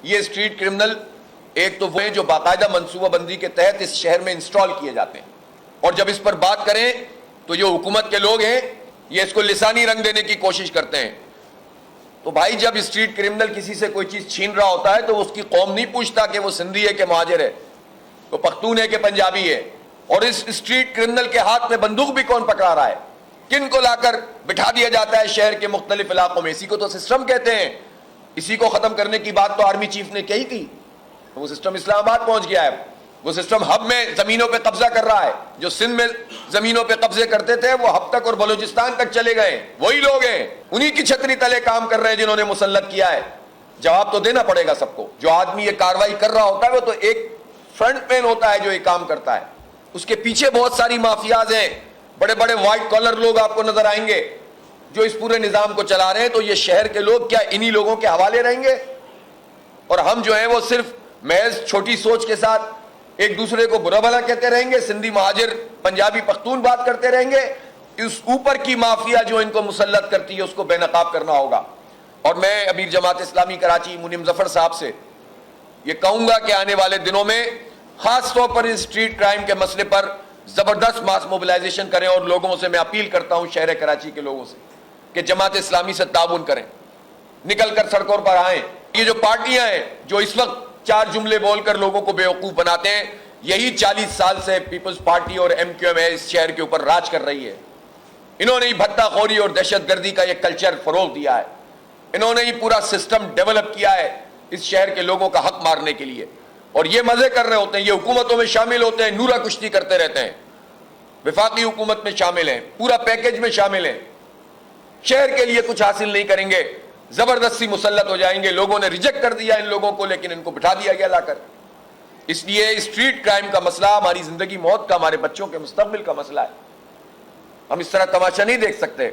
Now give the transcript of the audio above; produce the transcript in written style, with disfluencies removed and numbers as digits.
یہ street criminal ایک تو وہ ہیں جو باقاعدہ منصوبہ بندی کے تحت اس شہر میں انسٹال کیے جاتے ہیں، اور جب اس پر بات کریں تو جو حکومت کے لوگ ہیں یہ اس کو لسانی رنگ دینے کی کوشش کرتے ہیں۔ تو بھائی جب اسٹریٹ کرمنل کسی سے کوئی چیز چھین رہا ہوتا ہے تو اس کی قوم نہیں پوچھتا کہ وہ سندھی ہے کہ مہاجر ہے، وہ پختون ہے کہ پنجابی ہے، اور اس اسٹریٹ کرمنل کے ہاتھ میں بندوق بھی کون پکڑا رہا ہے، کن کو لا کر بٹھا دیا جاتا ہے شہر کے مختلف علاقوں میں۔ اسی کو تو سسٹم کہتے ہیں۔ اسی کو ختم کرنے کی بات تو آرمی چیف نے کہی تھی، وہ سسٹم اسلام آباد پہنچ گیا ہے، وہ سسٹم ہب میں زمینوں پہ قبضہ کر رہا ہے۔ جو سندھ میں زمینوں پہ قبضے کرتے تھے وہ ہب تک اور بلوچستان تک چلے گئے، وہی لوگ ہیں، انہی کی چھتری تلے کام کر رہے ہیں جنہوں نے مسلط کیا ہے۔ جواب تو دینا پڑے گا سب کو۔ جو آدمی یہ کاروائی کر رہا ہوتا ہے وہ تو ایک فرنٹ مین ہوتا ہے جو یہ کام کرتا ہے، اس کے پیچھے بہت ساری مافیاز ہیں، بڑے بڑے وائٹ کالر لوگ آپ کو نظر آئیں گے جو اس پورے نظام کو چلا رہے ہیں۔ تو یہ شہر کے لوگ کیا انہی لوگوں کے حوالے رہیں گے؟ اور ہم جو ہیں وہ صرف محض چھوٹی سوچ کے ساتھ ایک دوسرے کو برا بھلا کہتے رہیں گے، سندھی مہاجر پنجابی پختون بات کرتے رہیں گے؟ اس اوپر کی مافیا جو ان کو مسلط کرتی ہے اس کو بے نقاب کرنا ہوگا۔ اور میں امیر جماعت اسلامی کراچی منیم ظفر صاحب سے یہ کہوں گا کہ آنے والے دنوں میں خاص طور پر اسٹریٹ کرائم کے مسئلے پر زبردست ماس موبلائزیشن کریں، اور لوگوں سے میں اپیل کرتا ہوں شہر کراچی کے لوگوں سے کہ جماعت اسلامی سے تعاون کریں، نکل کر سڑکوں پر آئیں۔ یہ جو پارٹیاں ہیں جو اس وقت چار جملے بول کر لوگوں کو بیوقوف بناتے ہیں، یہی 40 سال سے پیپلز پارٹی اور ایم کیو ایم اس شہر کے اوپر راج کر رہی ہے۔ انہوں نے ہی بھتہ خوری اور دہشت گردی کا یہ کلچر فروغ دیا ہے، انہوں نے ہی پورا سسٹم ڈیولپ کیا ہے اس شہر کے لوگوں کا حق مارنے کے لیے، اور یہ مزے کر رہے ہوتے ہیں، یہ حکومتوں میں شامل ہوتے ہیں، نورہ کشتی کرتے رہتے ہیں، وفاقی حکومت میں شامل ہیں، پورا پیکج میں شامل ہیں، شہر کے لیے کچھ حاصل نہیں کریں گے، زبردستی مسلط ہو جائیں گے۔ لوگوں نے ریجیکٹ کر دیا ان لوگوں کو، لیکن ان کو بٹھا دیا گیا لا کر۔ اس لیے اسٹریٹ کرائم کا مسئلہ ہماری زندگی موت کا، ہمارے بچوں کے مستقبل کا مسئلہ ہے، ہم اس طرح تماشا نہیں دیکھ سکتے۔